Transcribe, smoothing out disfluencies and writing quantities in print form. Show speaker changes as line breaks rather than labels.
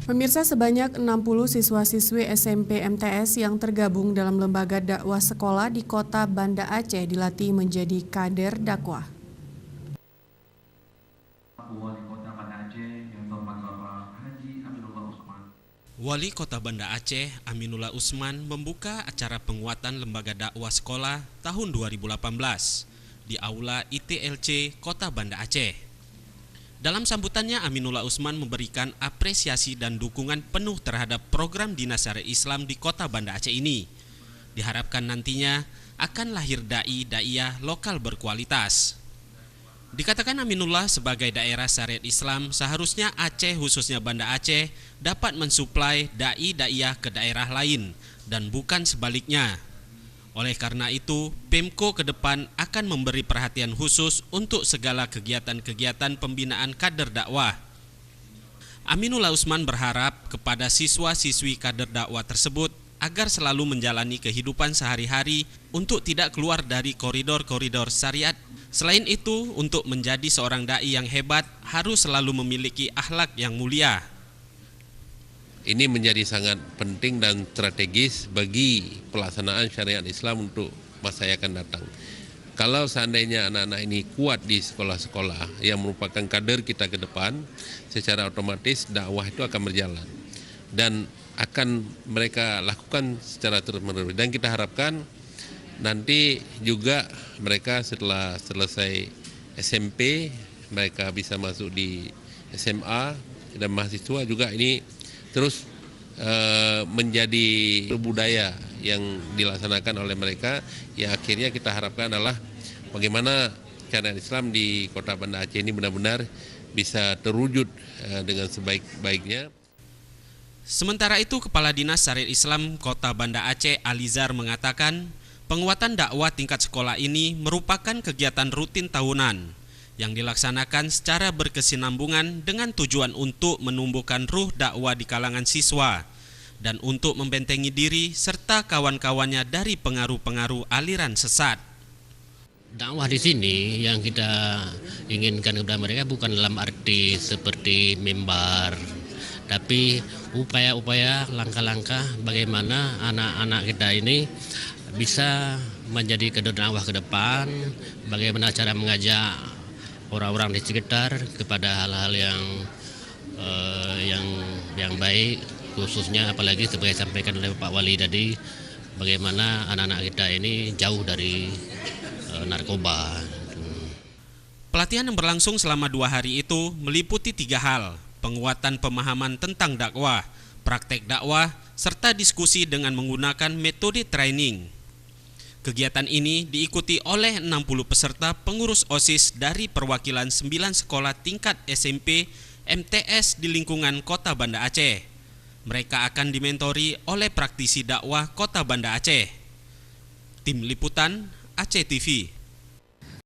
Pemirsa, sebanyak 60 siswa-siswi SMP MTS yang tergabung dalam lembaga dakwah sekolah di kota Banda Aceh dilatih menjadi kader dakwah.
Wali Kota Banda Aceh, Aminullah Usman, membuka acara penguatan lembaga dakwah sekolah tahun 2018 di Aula ITLC Kota Banda Aceh. Dalam sambutannya, Aminullah Usman memberikan apresiasi dan dukungan penuh terhadap program Dinas Syariat Islam di Kota Banda Aceh ini. Diharapkan nantinya akan lahir dai-daiyah lokal berkualitas. Dikatakan Aminullah, sebagai daerah syariat Islam, seharusnya Aceh, khususnya Banda Aceh, dapat mensuplai dai-daiyah ke daerah lain dan bukan sebaliknya. Oleh karena itu, Pemko ke depan akan memberi perhatian khusus untuk segala kegiatan-kegiatan pembinaan kader dakwah. Aminullah Usman berharap kepada siswa-siswi kader dakwah tersebut agar selalu menjalani kehidupan sehari-hari untuk tidak keluar dari koridor-koridor syariat. Selain itu, untuk menjadi seorang dai yang hebat harus selalu memiliki akhlak yang mulia.
Ini menjadi sangat penting dan strategis bagi pelaksanaan syariat Islam untuk masa yang akan datang. Kalau seandainya anak-anak ini kuat di sekolah-sekolah yang merupakan kader kita ke depan, secara otomatis dakwah itu akan berjalan dan akan mereka lakukan secara terus-menerus. Dan kita harapkan nanti juga mereka setelah selesai SMP, mereka bisa masuk di SMA, dan mahasiswa juga ini terus menjadi budaya yang dilaksanakan oleh mereka. Yang akhirnya kita harapkan adalah bagaimana syariat Islam di Kota Banda Aceh ini benar-benar bisa terwujud dengan sebaik-baiknya.
Sementara itu, Kepala Dinas Syariat Islam Kota Banda Aceh, Alizar, mengatakan penguatan dakwah tingkat sekolah ini merupakan kegiatan rutin tahunan yang dilaksanakan secara berkesinambungan dengan tujuan untuk menumbuhkan ruh dakwah di kalangan siswa dan untuk membentengi diri serta kawan-kawannya dari pengaruh-pengaruh aliran sesat.
Dakwah di sini yang kita inginkan kepada mereka bukan dalam arti seperti mimbar, tapi upaya-upaya, langkah-langkah bagaimana anak-anak kita ini bisa menjadi kader dakwah ke depan, bagaimana cara mengajak orang-orang di sekitar kepada hal-hal yang baik, khususnya apalagi sebagai sampaikan oleh Pak Wali tadi, bagaimana anak-anak kita ini jauh dari narkoba.
Pelatihan yang berlangsung selama 2 hari itu meliputi 3 hal: penguatan pemahaman tentang dakwah, praktek dakwah, serta diskusi dengan menggunakan metode training. Kegiatan ini diikuti oleh 60 peserta pengurus OSIS dari perwakilan 9 sekolah tingkat SMP MTS di lingkungan Kota Banda Aceh. Mereka akan dimentori oleh praktisi dakwah Kota Banda Aceh. Tim Liputan Aceh TV.